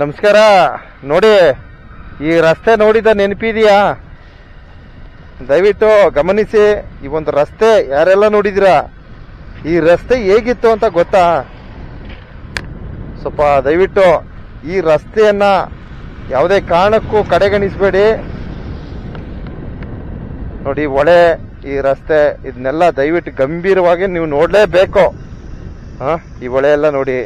ನಮಸ್ಕಾರ. ನೋಡಿ, ಈ ರಸ್ತೆ ನೋಡಿದ ನೆನಪಿದೆಯಾ? ದಯವಿಟ್ಟು ಗಮನಿಸಿ. ಈ ಒಂದು ರಸ್ತೆ ಯಾರೆಲ್ಲ ನೋಡಿದಿರಾ? ಈ ರಸ್ತೆ ಹೇಗಿತ್ತು ಅಂತ ಗೊತ್ತಾ? ಸ್ವಲ್ಪ ದಯವಿಟ್ಟು ಈ ರಸ್ತೆಯನ್ನ ಯಾವುದೇ ಕಾರಣಕ್ಕೂ ಕಡೆಗಣಿಸಬೇಡಿ. ನೋಡಿ, ಹೊಳೆ, ಈ ರಸ್ತೆ, ಇದನ್ನೆಲ್ಲ ದಯವಿಟ್ಟು ಗಂಭೀರವಾಗಿ ನೀವು ನೋಡಲೇಬೇಕು. ಈ ಹೊಳೆ ಎಲ್ಲ ನೋಡಿ.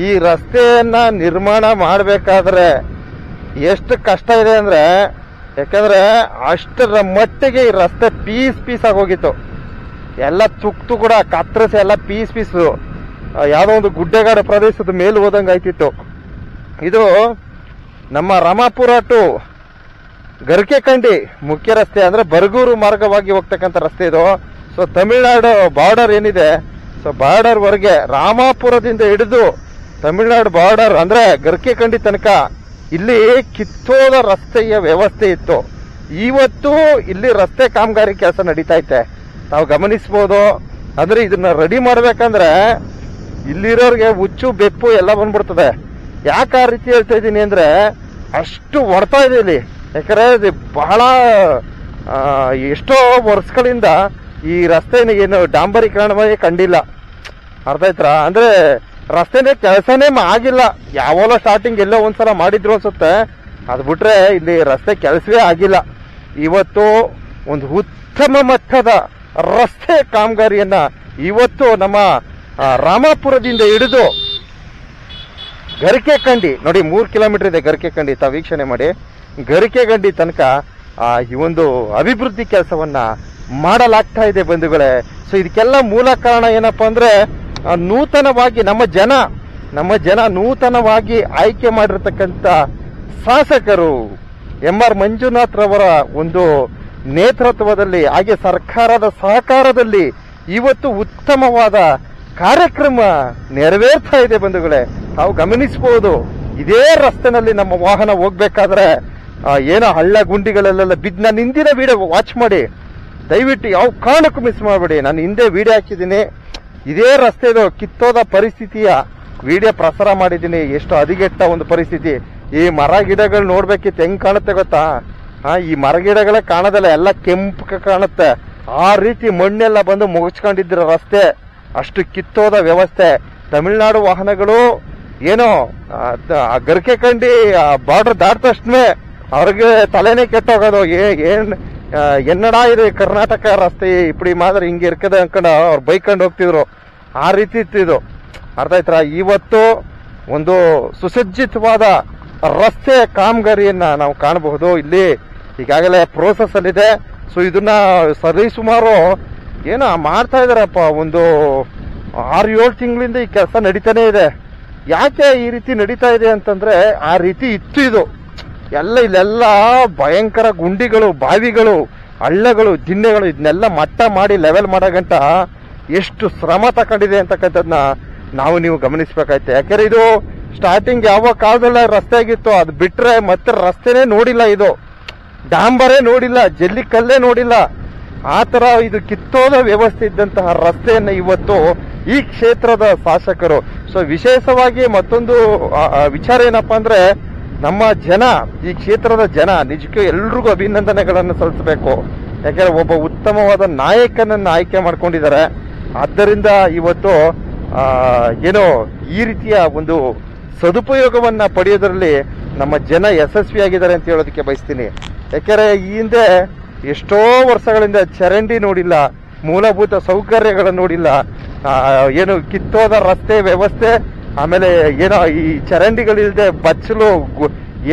ಈ ರಸ್ತೆಯನ್ನ ನಿರ್ಮಾಣ ಮಾಡಬೇಕಾದ್ರೆ ಎಷ್ಟು ಕಷ್ಟ ಇದೆ ಅಂದ್ರೆ, ಯಾಕಂದ್ರೆ ಅಷ್ಟರ ಮಟ್ಟಿಗೆ ಈ ರಸ್ತೆ ಪೀಸ್ ಆಗೋಗಿತ್ತು. ಎಲ್ಲ ತುಕ್ತು ಕೂಡ ಕತ್ತರಿಸಿ ಎಲ್ಲ ಪೀಸ್ ಯಾವುದೋ ಒಂದು ಗುಡ್ಡೆಗಾಡ ಪ್ರದೇಶದ ಮೇಲೆ ಹೋದಂಗೆ ಆಯ್ತಿತ್ತು. ಇದು ನಮ್ಮ ರಾಮಾಪುರ ಟು ಗರ್ಕೆಕಂಡಿ ಮುಖ್ಯ ರಸ್ತೆ, ಅಂದ್ರೆ ಬರಗೂರು ಮಾರ್ಗವಾಗಿ ಹೋಗ್ತಕ್ಕಂಥ ರಸ್ತೆ ಇದು. ಸೊ ತಮಿಳುನಾಡು ಬಾರ್ಡರ್ ಏನಿದೆ, ಸೊ ಬಾರ್ಡರ್ ವರೆಗೆ ರಾಮಾಪುರದಿಂದ ಹಿಡಿದು ತಮಿಳುನಾಡು ಬಾರ್ಡರ್ ಅಂದ್ರೆ ಗರ್ಕೆಕಂಡಿ ತನಕ ಇಲ್ಲಿ ಕಿತ್ತೋದ ರಸ್ತೆಯ ವ್ಯವಸ್ಥೆ ಇತ್ತು. ಇವತ್ತು ಇಲ್ಲಿ ರಸ್ತೆ ಕಾಮಗಾರಿ ಕೆಲಸ ನಡೀತಾ ಐತೆ, ತಾವು ಗಮನಿಸಬಹುದು. ಅಂದ್ರೆ ಇದನ್ನ ರೆಡಿ ಮಾಡ್ಬೇಕಂದ್ರೆ ಇಲ್ಲಿರೋರ್ಗೆ ಹುಚ್ಚು ಬೆಪ್ಪು ಎಲ್ಲ ಬಂದ್ಬಿಡ್ತದೆ. ಯಾಕೆ ಆ ರೀತಿ ಹೇಳ್ತಾ ಇದ್ದೀನಿ ಅಂದ್ರೆ, ಅಷ್ಟು ಹೊಡ್ತಾ ಇದೆ ಇಲ್ಲಿ. ಯಾಕಂದ್ರೆ ಬಹಳ ಎಷ್ಟೋ ವರ್ಷಗಳಿಂದ ಈ ರಸ್ತೆನ ಏನು ಡಾಂಬರೀಕರಣವೇ ಕಂಡಿಲ್ಲ. ಅರ್ಥ ಆಯ್ತಾ? ಅಂದ್ರೆ ರಸ್ತೆನೇ ಕೆಲಸನೇ ಆಗಿಲ್ಲ. ಯಾವಾಗಲೂ ಸ್ಟಾರ್ಟಿಂಗ್ ಎಲ್ಲೋ ಒಂದ್ಸಲ ಮಾಡಿದ್ರು ಅನ್ಸುತ್ತೆ, ಅದು ಬಿಟ್ರೆ ಇಲ್ಲಿ ರಸ್ತೆ ಕೆಲಸವೇ ಆಗಿಲ್ಲ. ಇವತ್ತು ಒಂದು ಉತ್ತಮ ಮಟ್ಟದ ರಸ್ತೆ ಕಾಮಗಾರಿಯನ್ನ ಇವತ್ತು ನಮ್ಮ ರಾಮಾಪುರದಿಂದ ಹಿಡಿದು ಗರ್ಕೆಕಂಡಿ, ನೋಡಿ 3 ಕಿಲೋಮೀಟರ್ ಇದೆ ಗರ್ಕೆಕಂಡಿ, ತಾವು ವೀಕ್ಷಣೆ ಮಾಡಿ. ಗರ್ಕೆಕಂಡಿ ತನಕ ಈ ಒಂದು ಅಭಿವೃದ್ಧಿ ಕೆಲಸವನ್ನ ಮಾಡಲಾಗ್ತಾ ಇದೆ ಬಂಧುಗಳೇ. ಸೊ ಇದಕ್ಕೆಲ್ಲ ಮೂಲ ಕಾರಣ ಏನಪ್ಪಾ ಅಂದ್ರೆ, ನೂತನವಾಗಿ ನಮ್ಮ ಜನ ನೂತನವಾಗಿ ಆಯ್ಕೆ ಮಾಡಿರ್ತಕ್ಕಂಥ ಶಾಸಕರು ಎಂ.ಆರ್. ಮಂಜುನಾಥ್ ರವರ ಒಂದು ನೇತೃತ್ವದಲ್ಲಿ, ಹಾಗೆ ಸರ್ಕಾರದ ಸಹಕಾರದಲ್ಲಿ ಇವತ್ತು ಉತ್ತಮವಾದ ಕಾರ್ಯಕ್ರಮ ನೆರವೇರ್ತಾ ಇದೆ ಬಂಧುಗಳೇ. ತಾವು ಗಮನಿಸಬಹುದು, ಇದೇ ರಸ್ತೆನಲ್ಲಿ ನಮ್ಮ ವಾಹನ ಹೋಗ್ಬೇಕಾದ್ರೆ ಏನೋ ಹಳ್ಳ ಗುಂಡಿಗಳೆಲ್ಲ ಬಿದ್ದು, ನಾನು ಹಿಂದಿನ ವಿಡಿಯೋ ವಾಚ್ ಮಾಡಿ ದಯವಿಟ್ಟು ಯಾವ ಕಾರಣಕ್ಕೂ ಮಿಸ್ ಮಾಡಬೇಡಿ. ನಾನು ಹಿಂದೆ ವಿಡಿಯೋ ಹಾಕಿದ್ದೀನಿ, ಇದೇ ರಸ್ತೆದು ಕಿತ್ತೋದ ಪರಿಸ್ಥಿತಿಯ ವಿಡಿಯೋ ಪ್ರಸಾರ ಮಾಡಿದ್ದೀನಿ. ಎಷ್ಟು ಹದಿಗೆಟ್ಟ ಒಂದು ಪರಿಸ್ಥಿತಿ. ಈ ಮರ ಗಿಡಗಳು ನೋಡ್ಬೇಕಿತ್ತು, ಹೆಂಗ್ ಕಾಣುತ್ತೆ ಗೊತ್ತಾ? ಈ ಮರ ಗಿಡಗಳೇ ಕಾಣೋದಲ್ಲ, ಎಲ್ಲ ಕೆಂಪು ಕಾಣುತ್ತೆ. ಆ ರೀತಿ ಮಣ್ಣೆಲ್ಲ ಬಂದು ಮುಗಿಸ್ಕೊಂಡಿದ್ರ ರಸ್ತೆ, ಅಷ್ಟು ಕಿತ್ತೋದ ವ್ಯವಸ್ಥೆ. ತಮಿಳುನಾಡು ವಾಹನಗಳು ಏನೋ ಗರ್ಕೆಕಂಡಿ ಬಾರ್ಡರ್ ದಾಟಿದ ತಕ್ಷಣ ಅವ್ರಿಗೆ ತಲೆನೇ ಕೆಟ್ಟೋಗೋದು. ಎನ್ನಡ ಇದು ಕರ್ನಾಟಕ ರಸ್ತೆ ಇಪ್ಪಡಿ ಮಾತ್ರ ಹಿಂಗೆ ಇರ್ಕದೆ ಅನ್ಕೊಂಡು ಅವ್ರು ಬೈಕೊಂಡು ಹೋಗ್ತಿದ್ರು. ಆ ರೀತಿ ಇತ್ತು ಇದು. ಅರ್ಥ ಆಯ್ತಾ? ಇವತ್ತು ಒಂದು ಸುಸಜ್ಜಿತವಾದ ರಸ್ತೆ ಕಾಮಗಾರಿಯನ್ನ ನಾವು ಕಾಣಬಹುದು. ಇಲ್ಲಿ ಈಗಾಗಲೇ ಪ್ರೋಸೆಸ್ ಅಲ್ಲಿದೆ. ಸೊ ಇದನ್ನ ಸರಿಸುಮಾರು ಏನೋ ಮಾಡ್ತಾ ಇದಾರಪ್ಪ, ಒಂದು 6-7 ತಿಂಗಳಿಂದ ಈ ಕೆಲಸ ನಡೀತಾನೆ ಇದೆ. ಯಾಕೆ ಈ ರೀತಿ ನಡೀತಾ ಇದೆ ಅಂತಂದ್ರೆ, ಆ ರೀತಿ ಇತ್ತು ಇದು ಇಲ್ಲೆಲ್ಲ ಭಯಂಕರ ಗುಂಡಿಗಳು, ಬಾವಿಗಳು, ಹಳ್ಳಗಳು, ದಿಣ್ಣೆಗಳು, ಇದನ್ನೆಲ್ಲ ಮಟ್ಟ ಮಾಡಿ ಲೆವೆಲ್ ಮಾಡೋ ಗಂಟ ಎಷ್ಟು ಶ್ರಮ ತಗೊಂಡಿದೆ ಅಂತಕ್ಕಂಥದ್ನ ನೀವು ಗಮನಿಸ್ಬೇಕಾಯ್ತು. ಯಾಕಂದ್ರೆ ಇದು ಸ್ಟಾರ್ಟಿಂಗ್ ಯಾವ ಕಾಲದಲ್ಲ ರಸ್ತೆ ಆಗಿತ್ತು, ಅದು ಬಿಟ್ರೆ ಮತ್ತೆ ರಸ್ತೆನೇ ನೋಡಿಲ್ಲ, ಇದು ಡಾಂಬರೇ ನೋಡಿಲ್ಲ, ಜಲ್ಲಿಕಲ್ಲೇ ನೋಡಿಲ್ಲ. ಆ ತರ ಇದು ಕಿತ್ತೋದ ವ್ಯವಸ್ಥೆ ಇದ್ದಂತಹ ರಸ್ತೆಯನ್ನ ಇವತ್ತು ಈ ಕ್ಷೇತ್ರದ ಶಾಸಕರು. ಸೊ ವಿಶೇಷವಾಗಿ ಮತ್ತೊಂದು ವಿಚಾರ ಏನಪ್ಪಾ ಅಂದ್ರೆ, ನಮ್ಮ ಜನ, ಈ ಕ್ಷೇತ್ರದ ಜನ ನಿಜಕ್ಕೂ ಎಲ್ರಿಗೂ ಅಭಿನಂದನೆಗಳನ್ನು ಸಲ್ಲಿಸಬೇಕು. ಯಾಕಂದ್ರೆ ಒಬ್ಬ ಉತ್ತಮವಾದ ನಾಯಕನನ್ನ ಆಯ್ಕೆ ಮಾಡ್ಕೊಂಡಿದ್ದಾರೆ. ಆದ್ದರಿಂದ ಇವತ್ತು ಏನೋ ಈ ರೀತಿಯ ಒಂದು ಸದುಪಯೋಗವನ್ನ ಪಡೆಯೋದ್ರಲ್ಲಿ ನಮ್ಮ ಜನ ಯಶಸ್ವಿಯಾಗಿದ್ದಾರೆ ಅಂತ ಹೇಳೋದಕ್ಕೆ ಬಯಸ್ತೀನಿ. ಯಾಕಂದ್ರೆ ಈ ಹಿಂದೆ ಎಷ್ಟೋ ವರ್ಷಗಳಿಂದ ಚರಂಡಿ ನೋಡಿಲ್ಲ, ಮೂಲಭೂತ ಸೌಕರ್ಯಗಳನ್ನು ನೋಡಿಲ್ಲ, ಏನು ಕಿತ್ತೋದ ರಸ್ತೆ ವ್ಯವಸ್ಥೆ, ಆಮೇಲೆ ಏನೋ ಈ ಚರಂಡಿಗಳಿಲ್ಲದೆ ಬಚ್ಚಲು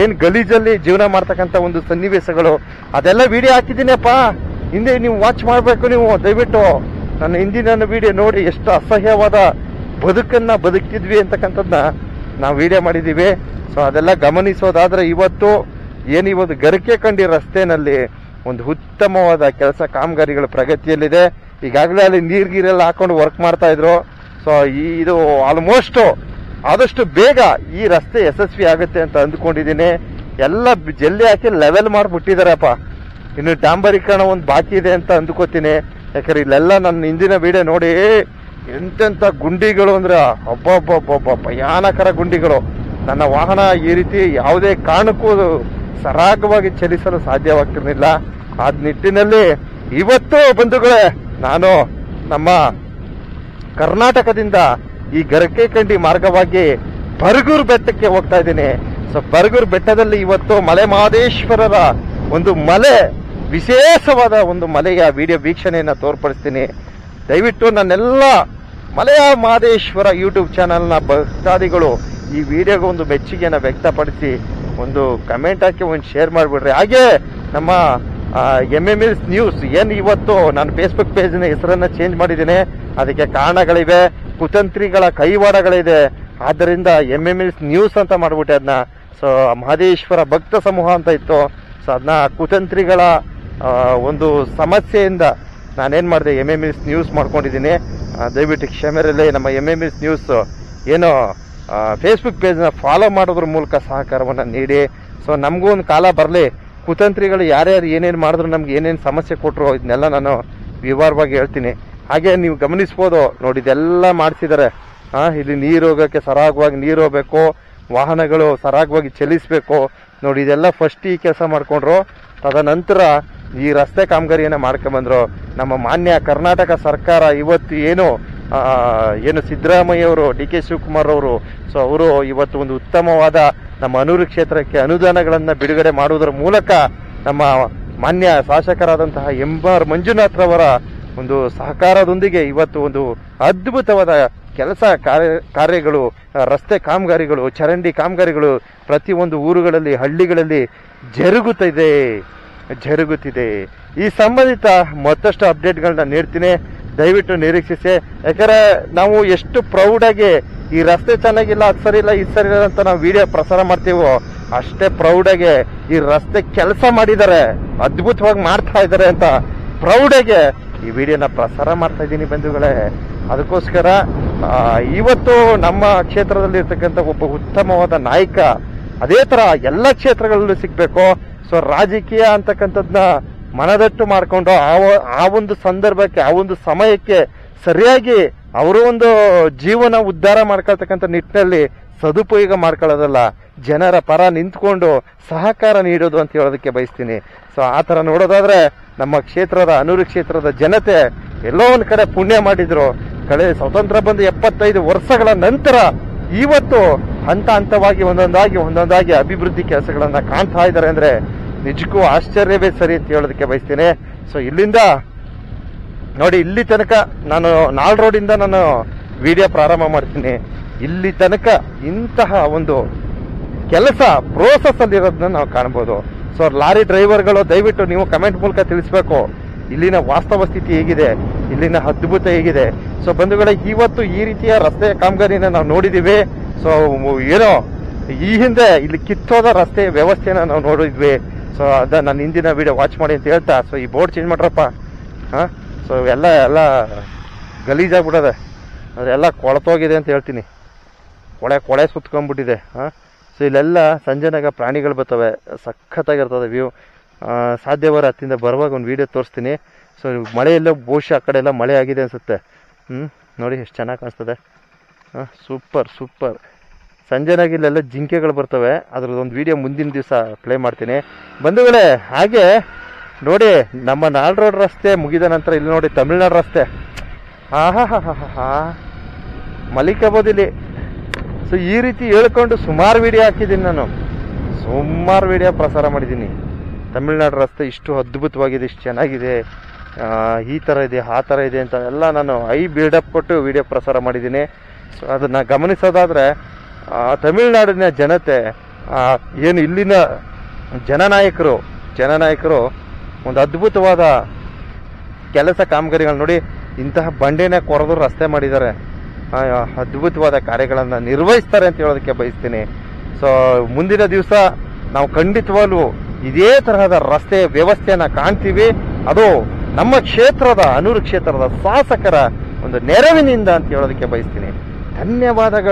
ಏನ್ ಗಲೀಜಲ್ಲಿ ಜೀವನ ಮಾಡ್ತಕ್ಕಂಥ ಒಂದು ಸನ್ನಿವೇಶಗಳು, ಅದೆಲ್ಲ ವಿಡಿಯೋ ಹಾಕಿದ್ದೀನಿಯಪ್ಪ, ಹಿಂದೆ ನೀವು ವಾಚ್ ಮಾಡಬೇಕು. ನೀವು ದಯವಿಟ್ಟು ನನ್ನ ಹಿಂದಿನ ವಿಡಿಯೋ ನೋಡಿ, ಎಷ್ಟು ಅಸಹ್ಯವಾದ ಬದುಕನ್ನ ಬದುಕಿದ್ವಿ ಅಂತಕ್ಕಂಥದ್ದನ್ನ ನಾವು ವಿಡಿಯೋ ಮಾಡಿದ್ದೀವಿ. ಸೊ ಅದೆಲ್ಲ ಗಮನಿಸೋದಾದ್ರೆ ಇವತ್ತು ಗರ್ಕೆಕಂಡಿ ರಸ್ತೆನಲ್ಲಿ ಒಂದು ಉತ್ತಮವಾದ ಕೆಲಸ ಕಾಮಗಾರಿಗಳ ಪ್ರಗತಿಯಲ್ಲಿದೆ. ಈಗಾಗಲೇ ಅಲ್ಲಿ ನೀರ್ಗೀರೆಲ್ಲ ಹಾಕೊಂಡು ವರ್ಕ್ ಮಾಡ್ತಾ ಇದ್ರು. ಸೊ ಇದು ಆಲ್ಮೋಸ್ಟ್ ಆದಷ್ಟು ಬೇಗ ಈ ರಸ್ತೆ ಯಶಸ್ವಿ ಆಗುತ್ತೆ ಅಂತ ಅಂದ್ಕೊಂಡಿದ್ದೀನಿ. ಎಲ್ಲ ಜಲ್ಲಿ ಹಾಕಿ ಲೆವೆಲ್ ಮಾಡಿಬಿಟ್ಟಿದಾರಪ್ಪ. ಇನ್ನು ಡಾಂಬರೀಕರಣ ಒಂದು ಬಾಕಿ ಇದೆ ಅಂತ ಅಂದ್ಕೋತೀನಿ. ಯಾಕಂದ್ರೆ ಇಲ್ಲೆಲ್ಲ ನನ್ನ ಹಿಂದಿನ ವಿಡಿಯೋ ನೋಡಿ ಎಂತೆಂಥ ಗುಂಡಿಗಳು ಅಂದ್ರೆ ಒಬ್ಬೊಬ್ಬೊಬ್ಬೊಬ್ಬ ಭಯಾನಕರ ಗುಂಡಿಗಳು. ನನ್ನ ವಾಹನ ಈ ರೀತಿ ಯಾವುದೇ ಕಾರಣಕ್ಕೂ ಸರಾಗವಾಗಿ ಚಲಿಸಲು ಸಾಧ್ಯವಾಗ್ತಿರ್ಲಿಲ್ಲ. ಆ ನಿಟ್ಟಿನಲ್ಲಿ ಇವತ್ತು ಬಂಧುಗಳೇ ನಾನು ನಮ್ಮ ಕರ್ನಾಟಕದಿಂದ ಈ ಗರಕೆಕಂಡಿ ಮಾರ್ಗವಾಗಿ ಬರಗೂರು ಬೆಟ್ಟಕ್ಕೆ ಹೋಗ್ತಾ ಇದ್ದೀನಿ. ಸೊ ಬರಗೂರು ಬೆಟ್ಟದಲ್ಲಿ ಇವತ್ತು ಮಲೆ ಮಹದೇಶ್ವರರ ಒಂದು ಮಲೆ, ವಿಶೇಷವಾದ ಒಂದು ಮಲೆಯ ವಿಡಿಯೋ ವೀಕ್ಷಣೆಯನ್ನು ತೋರ್ಪಡಿಸ್ತೀನಿ. ದಯವಿಟ್ಟು ನನ್ನೆಲ್ಲ ಮಲೆಯ ಮಹದೇಶ್ವರ ಯೂಟ್ಯೂಬ್ ಚಾನಲ್ನ ಭಕ್ತಾದಿಗಳು ಈ ವಿಡಿಯೋಗೆ ಒಂದು ಮೆಚ್ಚುಗೆಯನ್ನು ವ್ಯಕ್ತಪಡಿಸಿ ಒಂದು ಕಮೆಂಟ್ ಹಾಕಿ ಒಂದು ಶೇರ್ ಮಾಡಿಬಿಡ್ರಿ. ಹಾಗೆ ನಮ್ಮ MMS ನ್ಯೂಸ್ ಏನು ಇವತ್ತು ನಾನು ಫೇಸ್ಬುಕ್ ಪೇಜ್ನ ಹೆಸರನ್ನ ಚೇಂಜ್ ಮಾಡಿದ್ದೀನಿ, ಅದಕ್ಕೆ ಕಾರಣಗಳಿವೆ, ಕುತಂತ್ರಿಗಳ ಕೈವಾಡಗಳಿದೆ. ಆದ್ದರಿಂದ MMS ನ್ಯೂಸ್ ಅಂತ ಮಾಡ್ಬಿಟ್ಟೆ ಅದನ್ನ. ಸೊ ಮಹದೇಶ್ವರ ಭಕ್ತ ಸಮೂಹ ಅಂತ ಇತ್ತು. ಸೊ ಅದನ್ನ ಕುತಂತ್ರಿಗಳ ಒಂದು ಸಮಸ್ಯೆಯಿಂದ ನಾನೇನು ಮಾಡಿದೆ MMS ನ್ಯೂಸ್ ಮಾಡ್ಕೊಂಡಿದ್ದೀನಿ. ದಯವಿಟ್ಟು ಕ್ಷಮೆಯಲ್ಲಿ ನಮ್ಮ MMS ನ್ಯೂಸ್ ಏನೋ ಫೇಸ್ಬುಕ್ ಪೇಜ್ನ ಫಾಲೋ ಮಾಡೋದ್ರ ಮೂಲಕ ಸಹಕಾರವನ್ನು ನೀಡಿ. ಸೊ ನಮಗೂ ಒಂದು ಕಾಲ ಬರಲಿ, ಕುತಂತ್ರಿಗಳು ಯಾರ್ಯಾರು ಏನೇನು ಮಾಡಿದ್ರು, ನಮ್ಗೆ ಏನೇನು ಸಮಸ್ಯೆ ಕೊಟ್ಟರು, ಇದನ್ನೆಲ್ಲ ನಾನು ವಿವರವಾಗಿ ಹೇಳ್ತೀನಿ. ಹಾಗೆ ನೀವು ಗಮನಿಸ್ಬೋದು ನೋಡಿ, ಇದೆಲ್ಲ ಮಾಡಿಸಿದ್ದಾರೆ. ಇಲ್ಲಿ ನೀರು ಹೋಗೋಕ್ಕೆ ಸರಾಗವಾಗಿ ನೀರು ಹೋಗ್ಬೇಕು, ವಾಹನಗಳು ಸರಾಗವಾಗಿ ಚಲಿಸಬೇಕು. ನೋಡಿ ಇದೆಲ್ಲ ಫಸ್ಟ್ ಈ ಕೆಲಸ ಮಾಡ್ಕೊಂಡ್ರು. ತದನಂತರ ಈ ರಸ್ತೆ ಕಾಮಗಾರಿಯನ್ನು ಮಾಡ್ಕೊಂಡ್ಬಂದ್ರು. ನಮ್ಮ ಮಾನ್ಯ ಕರ್ನಾಟಕ ಸರ್ಕಾರ ಇವತ್ತು ಏನು ಸಿದ್ದರಾಮಯ್ಯ ಅವರು, DK ಶಿವಕುಮಾರ್ ಅವರು, ಸೊ ಅವರು ಇವತ್ತು ಒಂದು ಉತ್ತಮವಾದ ನಮ್ಮ ಅನೂರು ಕ್ಷೇತ್ರಕ್ಕೆ ಅನುದಾನಗಳನ್ನು ಬಿಡುಗಡೆ ಮಾಡುವುದರ ಮೂಲಕ ನಮ್ಮ ಮಾನ್ಯ ಶಾಸಕರಾದಂತಹ MR ಮಂಜುನಾಥ್ ರವರ ಒಂದು ಸಹಕಾರದೊಂದಿಗೆ ಇವತ್ತು ಒಂದು ಅದ್ಭುತವಾದ ಕೆಲಸ ಕಾರ್ಯಗಳು, ರಸ್ತೆ ಕಾಮಗಾರಿಗಳು, ಚರಂಡಿ ಕಾಮಗಾರಿಗಳು ಪ್ರತಿಯೊಂದು ಊರುಗಳಲ್ಲಿ, ಹಳ್ಳಿಗಳಲ್ಲಿ ಜರುಗುತ್ತಿದೆ. ಈ ಸಂಬಂಧಿತ ಮತ್ತಷ್ಟು ಅಪ್ಡೇಟ್ಗಳನ್ನ ನೀಡ್ತೀನಿ, ದಯವಿಟ್ಟು ನಿರೀಕ್ಷಿಸಿ. ಯಾಕಂದ್ರೆ ನಾವು ಎಷ್ಟು ಪ್ರೌಡಾಗಿ ಈ ರಸ್ತೆ ಚೆನ್ನಾಗಿಲ್ಲ, ಅದು ಸರಿ ಇಲ್ಲ, ಇದು ಸರಿ ಇಲ್ಲ ಅಂತ ನಾವು ವಿಡಿಯೋ ಪ್ರಸಾರ ಮಾಡ್ತೀವೋ, ಅಷ್ಟೇ ಪ್ರೌಡಾಗಿ ಈ ರಸ್ತೆ ಕೆಲಸ ಮಾಡಿದ್ದಾರೆ, ಅದ್ಭುತವಾಗಿ ಮಾಡ್ತಾ ಇದ್ದಾರೆ ಅಂತ ಪ್ರೌಡಾಗಿ ಈ ವಿಡಿಯೋನ ಪ್ರಸಾರ ಮಾಡ್ತಾ ಇದ್ದೀನಿ ಬಂಧುಗಳೇ. ಅದಕ್ಕೋಸ್ಕರ ಇವತ್ತು ನಮ್ಮ ಕ್ಷೇತ್ರದಲ್ಲಿ ಇರ್ತಕ್ಕಂಥ ಒಬ್ಬ ಉತ್ತಮವಾದ ನಾಯಕ ಅದೇ ತರ ಎಲ್ಲ ಕ್ಷೇತ್ರಗಳಲ್ಲೂ ಸಿಗ್ಬೇಕು. ಸೊ ರಾಜಕೀಯ ಅಂತಕ್ಕಂಥದ್ದನ್ನ ಮನದಟ್ಟು ಮಾಡಿಕೊಂಡು ಆ ಒಂದು ಸಂದರ್ಭಕ್ಕೆ, ಆ ಒಂದು ಸಮಯಕ್ಕೆ ಸರಿಯಾಗಿ ಅವರು ಒಂದು ಜೀವನ ಉದ್ಧಾರ ಮಾಡ್ಕೊಳ್ತಕ್ಕಂಥ ನಿಟ್ಟಿನಲ್ಲಿ ಸದುಪಯೋಗ ಮಾಡ್ಕೊಳ್ಳೋದಲ್ಲ, ಜನರ ಪರ ನಿಂತ್ಕೊಂಡು ಸಹಕಾರ ನೀಡೋದು ಅಂತ ಹೇಳೋದಕ್ಕೆ ಬಯಸ್ತೀನಿ. ಸೊ ಆ ಥರ ನೋಡೋದಾದ್ರೆ ನಮ್ಮ ಕ್ಷೇತ್ರದ, ಅನೂರು ಕ್ಷೇತ್ರದ ಜನತೆ ಎಲ್ಲೋ ಒಂದು ಕಡೆ ಪುಣ್ಯ ಮಾಡಿದ್ರು. ಸ್ವಾತಂತ್ರ್ಯ ಬಂದು 75 ವರ್ಷಗಳ ನಂತರ ಇವತ್ತು ಹಂತವಾಗಿ ಒಂದೊಂದಾಗಿ ಅಭಿವೃದ್ಧಿ ಕೆಲಸಗಳನ್ನ ಕಾಣ್ತಾ ಇದ್ದಾರೆ ಅಂದ್ರೆ ನಿಜಕ್ಕೂ ಆಶ್ಚರ್ಯವೇ ಸರಿ ಅಂತ ಹೇಳೋದಕ್ಕೆ ಬಯಸ್ತೀನಿ. ಸೊ ಇಲ್ಲಿಂದ ನೋಡಿ, ಇಲ್ಲಿ ತನಕ ನಾನು ರೋಡಿಂದ ನಾನು ವಿಡಿಯೋ ಪ್ರಾರಂಭ ಮಾಡ್ತೀನಿ. ಇಲ್ಲಿ ತನಕ ಇಂತಹ ಒಂದು ಕೆಲಸ ಪ್ರೋಸೆಸ್ ಅಲ್ಲಿರೋದನ್ನ ನಾವು ಕಾಣ್ಬೋದು. ಸೊ ಲಾರಿ ಡ್ರೈವರ್ಗಳು ದಯವಿಟ್ಟು ನೀವು ಕಮೆಂಟ್ ಮೂಲಕ ತಿಳಿಸ್ಬೇಕು, ಇಲ್ಲಿನ ವಾಸ್ತವ ಸ್ಥಿತಿ ಹೇಗಿದೆ, ಇಲ್ಲಿನ ಅದ್ಭುತ ಹೇಗಿದೆ. ಸೊ ಬಂಧುಗಳೇ, ಇವತ್ತು ಈ ರೀತಿಯ ರಸ್ತೆ ಕಾಮಗಾರಿನ ನಾವು ನೋಡಿದೀವಿ. ಸೊ ಏನೋ ಈ ಹಿಂದೆ ಇಲ್ಲಿ ಕಿತ್ತೋದ ರಸ್ತೆ ವ್ಯವಸ್ಥೆನ ನಾವು ನೋಡಿದ್ವಿ. ಸೊ ಅದ ನನ್ನ ಹಿಂದಿನ ವಿಡಿಯೋ ವಾಚ್ ಮಾಡಿ ಅಂತ ಹೇಳ್ತಾ, ಸೊ ಈ ಬೋರ್ಡ್ ಚೇಂಜ್ ಮಾಡ್ರಪ್ಪ. ಸೊ ಎಲ್ಲ ಗಲೀಜಾಗ್ಬಿಡದೆ, ಅದೆಲ್ಲ ಕೊಳತೋಗಿದೆ ಅಂತ ಹೇಳ್ತೀನಿ, ಕೊಳೆ ಸುತ್ಕೊಂಡ್ಬಿಟ್ಟಿದೆ. ಸೊ ಇಲ್ಲೆಲ್ಲ ಸಂಜೆನಾಗ ಪ್ರಾಣಿಗಳು ಬರ್ತವೆ, ಸಖತ್ತಾಗಿರ್ತದೆ ವ್ಯೂ. ಸಾಧ್ಯವಾರ ಹತ್ತಿಂದ ಬರುವಾಗ ಒಂದು ವಿಡಿಯೋ ತೋರಿಸ್ತೀನಿ. ಸೊ ಮಳೆಯೆಲ್ಲ ಬಹುಶಃ ಆ ಕಡೆ ಎಲ್ಲ ಮಳೆ ಆಗಿದೆ ಅನಿಸುತ್ತೆ. ನೋಡಿ ಎಷ್ಟು ಚೆನ್ನಾಗಿ ಕಾಣಿಸ್ತದೆ. ಸೂಪರ್. ಸಂಜೆನಾಗ ಇಲ್ಲೆಲ್ಲ ಜಿಂಕೆಗಳು ಬರ್ತವೆ, ಅದ್ರದ್ದೊಂದು ವಿಡಿಯೋ ಮುಂದಿನ ದಿವಸ ಪ್ಲೇ ಮಾಡ್ತೀನಿ ಬಂಧುಗಳೇ. ಹಾಗೆ ನೋಡಿ, ನಮ್ಮ ರೋಡ್ ರಸ್ತೆ ಮುಗಿದ ನಂತರ ಇಲ್ಲಿ ನೋಡಿ ತಮಿಳ್ನಾಡು ರಸ್ತೆ, ಮಲಿಕಬೋದಿಲ್ಲಿ. ಸೊ ಈ ರೀತಿ ಹೇಳ್ಕೊಂಡು ಸುಮಾರು ವಿಡಿಯೋ ಹಾಕಿದ್ದೀನಿ ನಾನು, ಸುಮಾರು ವಿಡಿಯೋ ಪ್ರಸಾರ ಮಾಡಿದ್ದೀನಿ. ತಮಿಳ್ನಾಡು ರಸ್ತೆ ಇಷ್ಟು ಅದ್ಭುತವಾಗಿದೆ, ಇಷ್ಟು ಚೆನ್ನಾಗಿದೆ, ಈ ಥರ ಇದೆ, ಆ ಥರ ಇದೆ ಅಂತ ಎಲ್ಲ ನಾನು ಬಿಲ್ಡಪ್ ಕೊಟ್ಟು ವಿಡಿಯೋ ಪ್ರಸಾರ ಮಾಡಿದ್ದೀನಿ. ಸೊ ಅದನ್ನು ಗಮನಿಸೋದಾದರೆ ತಮಿಳ್ನಾಡಿನ ಜನತೆ ಏನು ಇಲ್ಲಿನ ಜನನಾಯಕರು ಒಂದು ಅದ್ಭುತವಾದ ಕೆಲಸ ಕಾಮಗಾರಿಗಳು ನೋಡಿ, ಇಂತಹ ಬಂಡೆನ ಕೊರೆದು ರಸ್ತೆ ಮಾಡಿದ್ದಾರೆ, ಅದ್ಭುತವಾದ ಕಾರ್ಯಗಳನ್ನು ನಿರ್ವಹಿಸ್ತಾರೆ ಅಂತ ಹೇಳೋದಕ್ಕೆ ಬಯಸ್ತೀನಿ. ಸೊ ಮುಂದಿನ ದಿವಸ ನಾವು ಖಂಡಿತವಾಗ್ಲೂ ಇದೇ ತರಹದ ರಸ್ತೆ ವ್ಯವಸ್ಥೆಯನ್ನ ಕಾಣ್ತೀವಿ. ಅದು ನಮ್ಮ ಕ್ಷೇತ್ರದ, ಅನೂರು ಕ್ಷೇತ್ರದ ಶಾಸಕರ ಒಂದು ನೆರವಿನಿಂದ ಅಂತ ಹೇಳೋದಕ್ಕೆ ಬಯಸ್ತೀನಿ. ಧನ್ಯವಾದಗಳು.